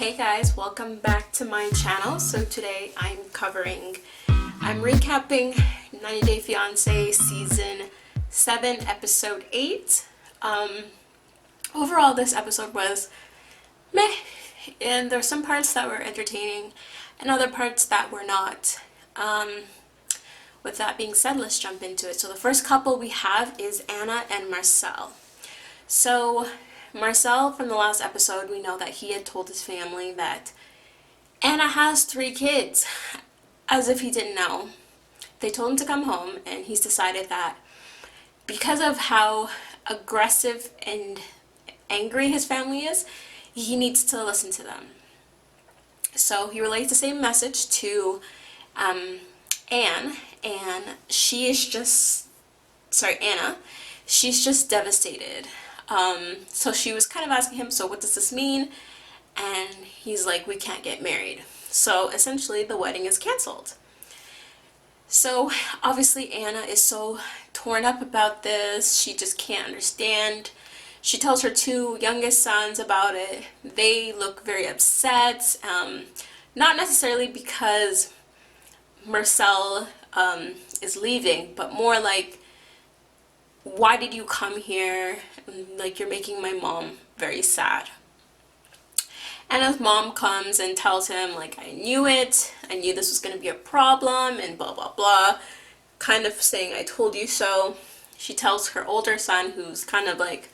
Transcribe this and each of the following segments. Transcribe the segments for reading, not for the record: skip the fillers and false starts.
Hey guys, welcome back to my channel. So today I'm recapping 90 Day Fiance season 7 episode 8. Overall this episode was meh, and there were some parts that were entertaining and other parts that were not. With that being said, let's jump into it. So the first couple we have is Anna and Marcel. So Marcel, from the last episode, we know that he had told his family that Anna has 3 kids, as if he didn't know. They told him to come home, and he's decided that because of how aggressive and angry his family is, he needs to listen to them. So he relays the same message to Anne, and Anna, she's just devastated. So she was kind of asking him, so what does this mean? And he's like, we can't get married. So essentially the wedding is canceled. So obviously Anna is so torn up about this. She just can't understand. She tells her 2 youngest sons about it. They look very upset. Not necessarily because Marcel is leaving, but more like, why did you come here? Like, you're making my mom very sad. And his mom comes and tells him, like, I knew it. I knew this was going to be a problem and blah, blah, blah. Kind of saying, I told you so. She tells her older son, who's kind of like,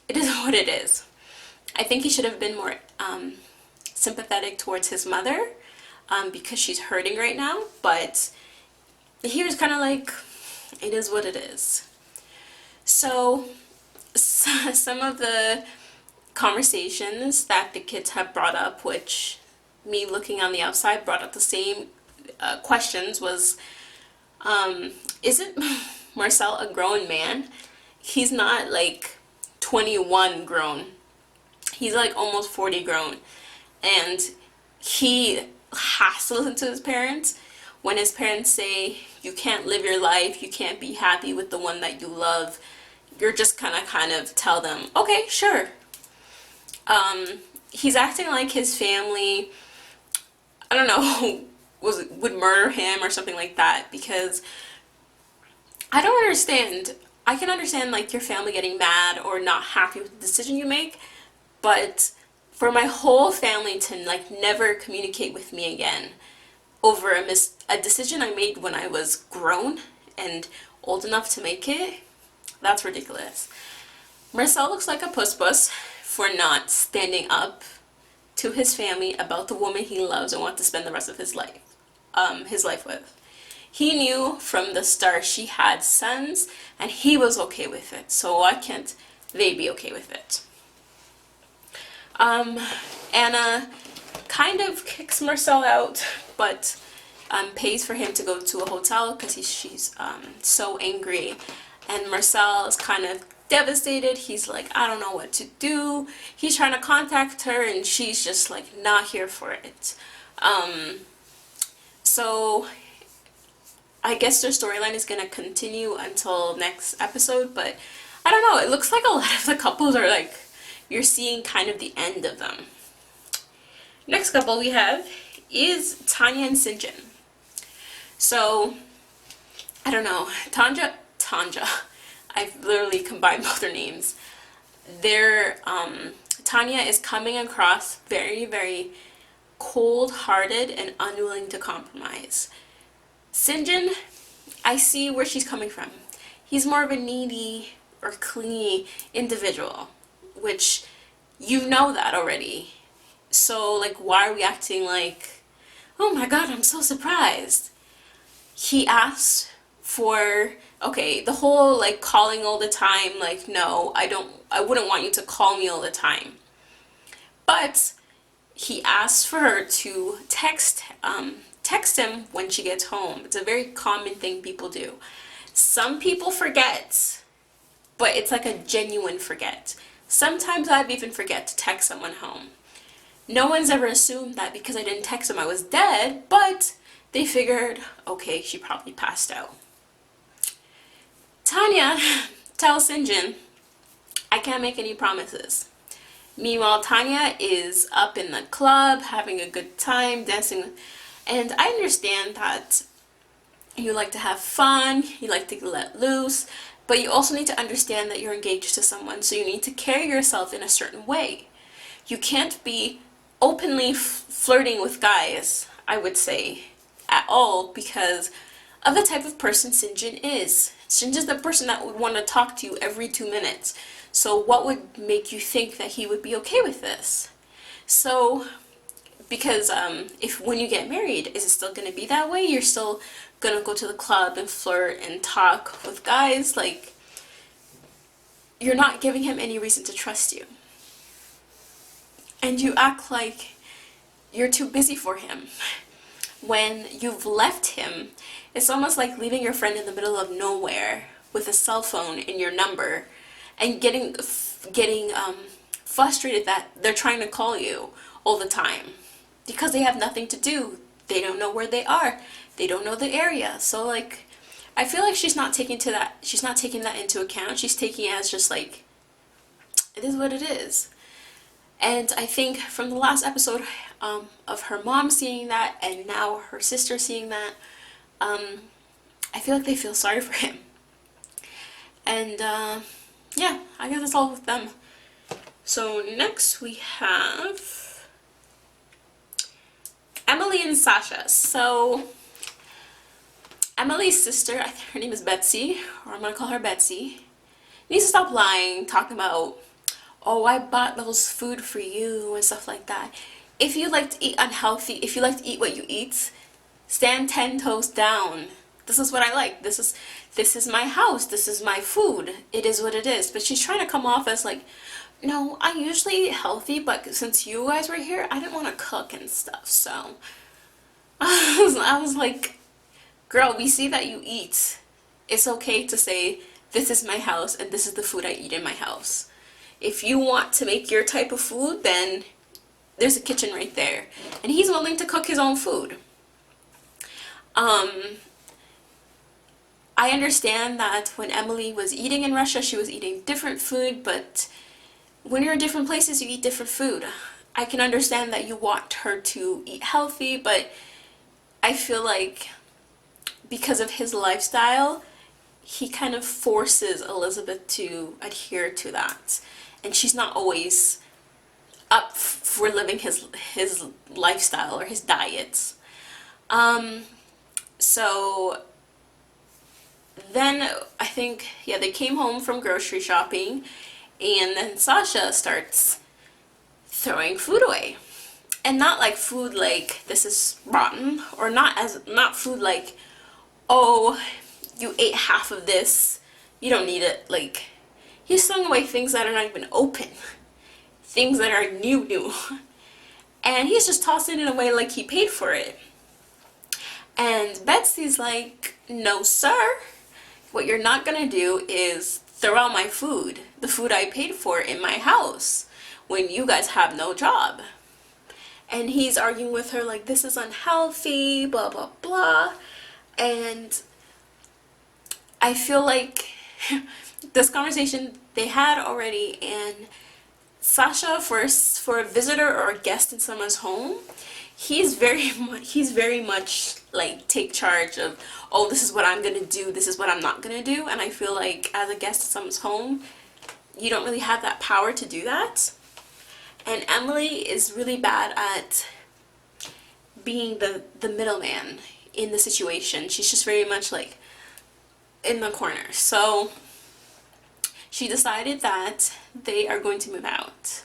it is what it is. I think he should have been more sympathetic towards his mother because she's hurting right now. But he was kind of like, it is what it is. So some of the conversations that the kids have brought up, which me looking on the outside brought up the same questions, was isn't Marcel a grown man? He's not like 21 grown. He's like almost 40 grown. And he has to listen to his parents. When his parents say, you can't live your life, you can't be happy with the one that you love, you're just kind of tell them, okay, sure. He's acting like his family, I don't know, would murder him or something like that, because I don't understand. I can understand like your family getting mad or not happy with the decision you make, but for my whole family to like never communicate with me again over a decision I made when I was grown and old enough to make it, that's ridiculous. Marcel looks like a puss for not standing up to his family about the woman he loves and wants to spend the rest of his life with. He knew from the start she had sons, and he was okay with it. So why can't they be okay with it? Anna kind of kicks Marcel out, but pays for him to go to a hotel because she's so angry. And Marcel is kind of devastated. He's like, I don't know what to do. He's trying to contact her and she's just like not here for it. So I guess their storyline is gonna continue until next episode, but I don't know, it looks like a lot of the couples are like, you're seeing kind of the end of them. Next couple we have is Tonya and Sinjin. So I don't know, Tanja, I've literally combined both their names. Tonya is coming across very, very cold-hearted and unwilling to compromise. Sinjin, I see where she's coming from. He's more of a needy or clingy individual, which you know that already. So like, why are we acting like, oh my god, I'm so surprised? He asked for, okay, the whole like calling all the time, like, no, I wouldn't want you to call me all the time. But he asked for her to text him when she gets home. It's a very common thing people do. Some people forget, but it's like a genuine forget. Sometimes I've even forget to text someone home. No one's ever assumed that because I didn't text him I was dead, but they figured, okay, she probably passed out. Tonya tells Sinjin, I can't make any promises. Meanwhile, Tanya is up in the club having a good time dancing. And I understand that you like to have fun, you like to let loose, but you also need to understand that you're engaged to someone, so you need to carry yourself in a certain way. You can't be openly flirting with guys, I would say, at all, because of the type of person Sinjin is. Sinjin's the person that would want to talk to you every 2 minutes. So what would make you think that he would be okay with this? So, because if when you get married, is it still going to be that way? You're still going to go to the club and flirt and talk with guys? Like, you're not giving him any reason to trust you. And you act like you're too busy for him. When you've left him, it's almost like leaving your friend in the middle of nowhere with a cell phone in your number and getting frustrated that they're trying to call you all the time because they have nothing to do. They don't know where they are. They don't know the area. So like, I feel like she's not taking that into account. She's taking it as just like, it is what it is. And I think from the last episode of her mom seeing that and now her sister seeing that, I feel like they feel sorry for him. And yeah, I guess that's all with them. So next we have Emily and Sasha. So Emily's sister, I think her name is Betsy, or I'm gonna call her Betsy, needs to stop lying, talking about, oh, I bought those food for you and stuff like that. If you like to eat unhealthy, if you like to eat what you eat, stand 10 toes down. This is what I like. This is my house. This is my food. It is what it is. But she's trying to come off as like, no, I usually eat healthy, but since you guys were here, I didn't want to cook and stuff. So I was like, girl, we see that you eat. It's okay to say, this is my house and this is the food I eat in my house. If you want to make your type of food, then there's a kitchen right there. And he's willing to cook his own food. I understand that when Emily was eating in Russia, she was eating different food, but when you're in different places, you eat different food. I can understand that you want her to eat healthy, but I feel like because of his lifestyle, he kind of forces Elizabeth to adhere to that. And she's not always up for living his lifestyle or his diets. So then I think, yeah, they came home from grocery shopping and then Sasha starts throwing food away. And not like food like this is rotten, or not food like, oh, you ate half of this, you don't need it. Like, he's throwing away things that are not even open, things that are new, and he's just tossing it away like he paid for it. And Betsy's like, no sir, what you're not gonna do is throw out my food, the food I paid for in my house, when you guys have no job. And he's arguing with her like, this is unhealthy, blah blah blah. And I feel like this conversation they had already, and Sasha, for a visitor or a guest in someone's home, he's very much like take charge of, oh, this is what I'm gonna do, this is what I'm not gonna do. And I feel like as a guest in someone's home, you don't really have that power to do that. And Emily is really bad at being the middleman in the situation. She's just very much like in the corner. So she decided that they are going to move out,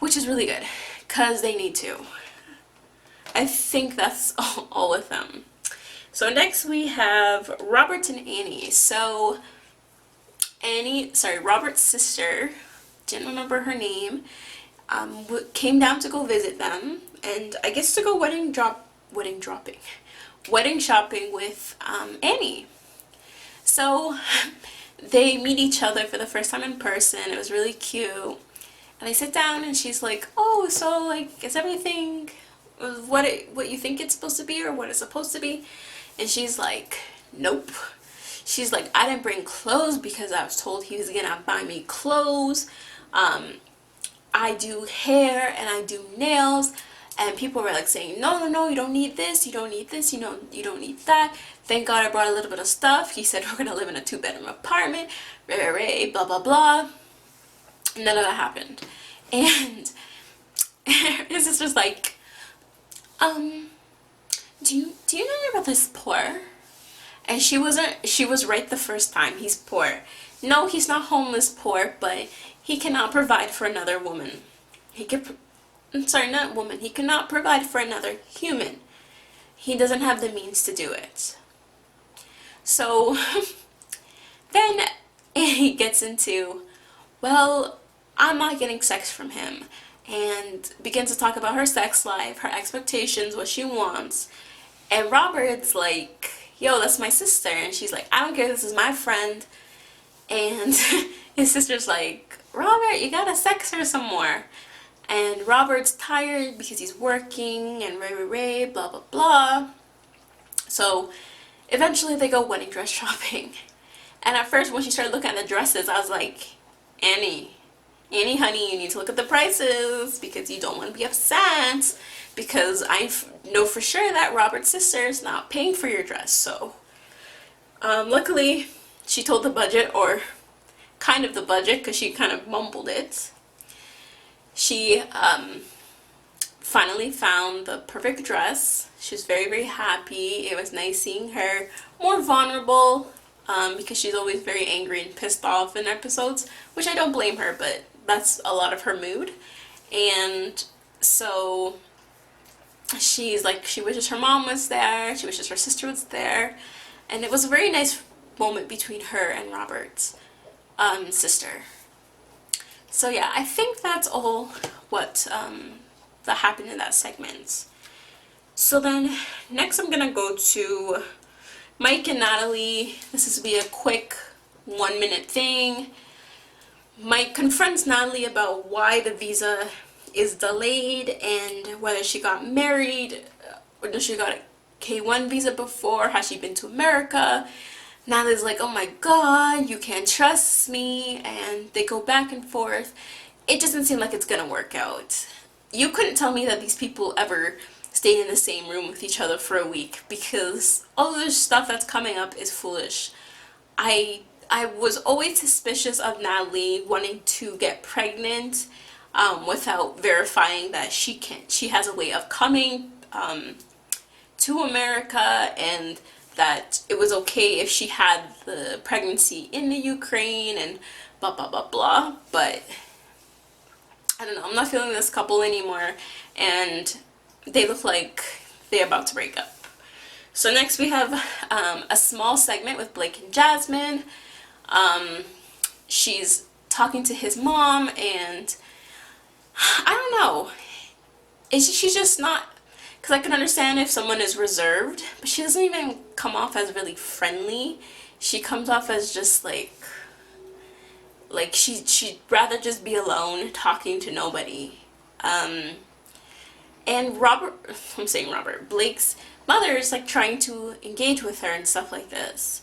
which is really good because they need to. I think that's all with them. So next we have Robert and Annie. So Robert's sister, didn't remember her name, came down to go visit them, and I guess to go wedding shopping with Annie. So they meet each other for the first time in person. It was really cute. And they sit down and she's like, oh, so like, is everything what you think it's supposed to be or what it's supposed to be? And she's like, nope. She's like, I didn't bring clothes because I was told he was gonna buy me clothes. I do hair and I do nails, and people were like saying, no, no, no, you don't need this, you don't need this, you don't need that. Thank God I brought a little bit of stuff. He said we're gonna live in a 2-bedroom apartment, blah blah blah. None of that happened. And his sister's like, do you know your brother's poor? And she was right the first time. He's poor. No, he's not homeless poor, but he cannot provide for another woman. I'm sorry, not woman. He cannot provide for another human. He doesn't have the means to do it. So then he gets into, well, I'm not getting sex from him, and begins to talk about her sex life, her expectations, what she wants. And Robert's like, yo, that's my sister. And she's like, I don't care, this is my friend. And his sister's like, Robert, you gotta sex her some more. And Robert's tired because he's working and blah blah blah. So eventually they go wedding dress shopping. And at first when she started looking at the dresses, I was like, Annie honey, you need to look at the prices because you don't want to be upset, because I know for sure that Robert's sister is not paying for your dress. So luckily she told the budget, or kind of the budget, because she kind of mumbled it. She finally found the perfect dress. She was very, very happy. It was nice seeing her more vulnerable, because she's always very angry and pissed off in episodes, which I don't blame her, but that's a lot of her mood. And so she's like, she wishes her mom was there, she wishes her sister was there, and it was a very nice moment between her and Robert's sister. So yeah, I think that's all what that happened in that segment. So then next I'm gonna go to Mike and Natalie. This is be a quick 1-minute thing. Mike confronts Natalie about why the visa is delayed and whether she got married, or does she got a K1 visa before, has she been to America. Natalie's like, oh my god, you can't trust me, and they go back and forth. It doesn't seem like it's gonna work out. You couldn't tell me that these people ever stayed in the same room with each other for a week, because all of this stuff that's coming up is foolish. I was always suspicious of Natalie wanting to get pregnant without verifying that she has a way of coming to America, and that it was okay if she had the pregnancy in the Ukraine and blah blah blah blah. But I don't know, I'm not feeling this couple anymore, and they look like they're about to break up. So next we have a small segment with Blake and Jasmine. She's talking to his mom, and I don't know, she's just not, because I can understand if someone is reserved, but she doesn't even come off as really friendly. She comes off as just like she'd rather just be alone talking to nobody. And Blake's mother is like trying to engage with her and stuff like this.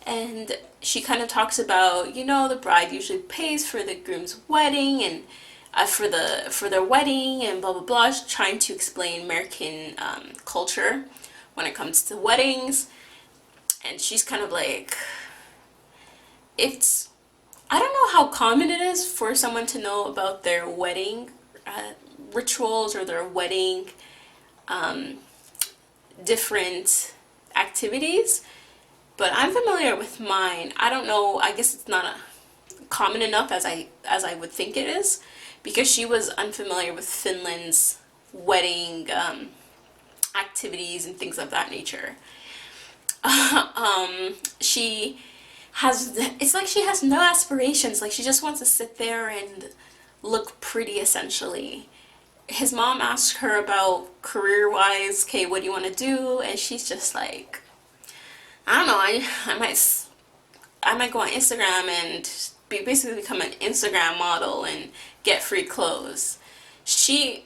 And she kind of talks about, the bride usually pays for the groom's wedding and for their wedding and blah blah blah. She's trying to explain American culture when it comes to weddings, and she's kind of like, I don't know how common it is for someone to know about their wedding rituals or their wedding different activities, but I'm familiar with mine. I don't know, I guess it's not common enough as I would think it is, because she was unfamiliar with Finland's wedding activities and things of that nature. It's like she has no aspirations. Like, she just wants to sit there and look pretty, essentially. His mom asked her about career-wise, okay, what do you want to do? And she's just like, I don't know, I might go on Instagram and basically become an Instagram model and get free clothes. She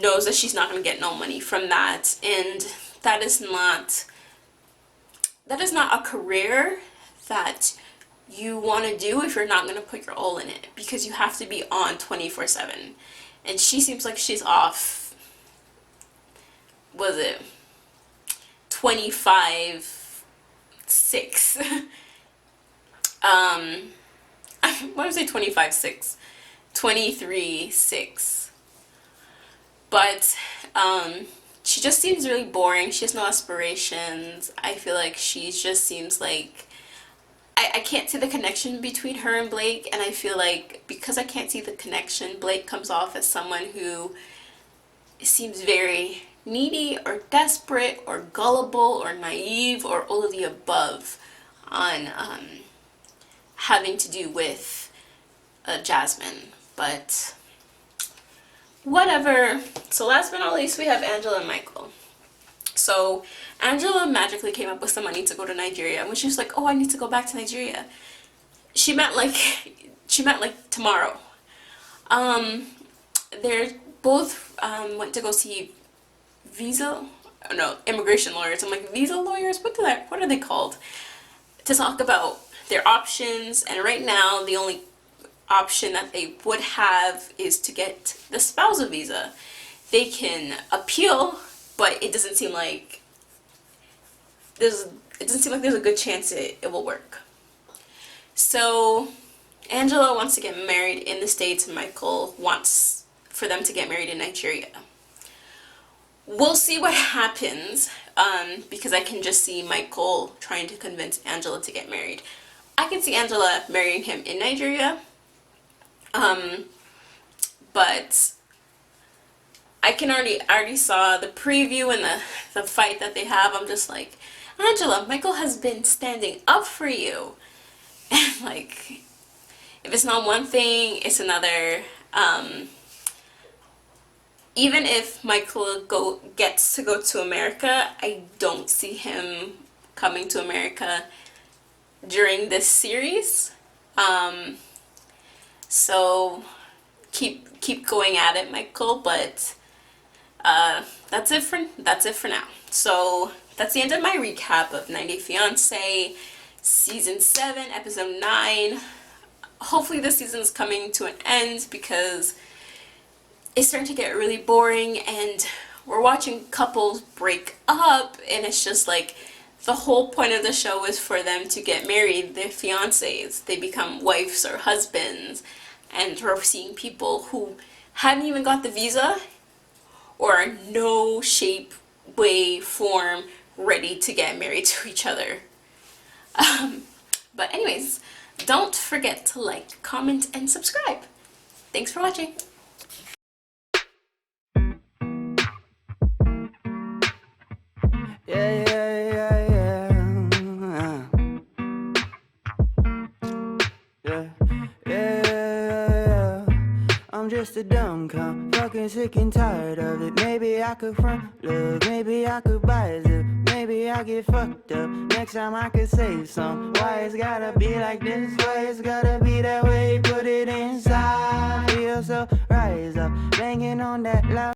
knows that she's not going to get no money from that, and that is not a career that you want to do if you're not going to put your all in it, because you have to be on 24/7. And she seems like she's off, was it 25/6? What was it, 25/6? 23/6. But she just seems really boring. She has no aspirations. I feel like she just seems like I can't see the connection between her and Blake, and I feel like because I can't see the connection, Blake comes off as someone who seems very needy or desperate or gullible or naive or all of the above on having to do with Jasmine. But whatever. So last but not least, we have Angela and Michael. So Angela magically came up with some money to go to Nigeria. When she was like, oh, I need to go back to Nigeria, she meant like tomorrow. They're both went to go see immigration lawyers. I'm like, visa lawyers? What are they called? To talk about their options. And right now, the only option that they would have is to get the spousal visa. They can appeal, but it doesn't seem like there's a good chance it will work. So Angela wants to get married in the States, and Michael wants for them to get married in Nigeria. We'll see what happens, because I can just see Michael trying to convince Angela to get married. I can see Angela marrying him in Nigeria, but I already saw the preview and the fight that they have. I'm just like, Angela, Michael has been standing up for you. And like, if it's not one thing, it's another. Even if Michael gets to go to America, I don't see him coming to America during this series. So keep going at it, Michael, but that's it for now. So that's the end of my recap of 90 Day Fiance season 7 episode 9. Hopefully this season is coming to an end, because it's starting to get really boring and we're watching couples break up, and it's just like the whole point of the show is for them to get married. They're fiancés, they become wives or husbands, and we're seeing people who haven't even got the visa or are no shape, way, form ready to get married to each other. But anyways, don't forget to like, comment, and subscribe. Thanks for watching. I'm just a dumb cunt, fucking sick and tired of it. Maybe I could front love, maybe I could buy a zip, maybe I get fucked up. Next time I could save some. Why it's gotta be like this? Why it's gotta be that way? Put it inside. Feel so rise up, banging on that loud.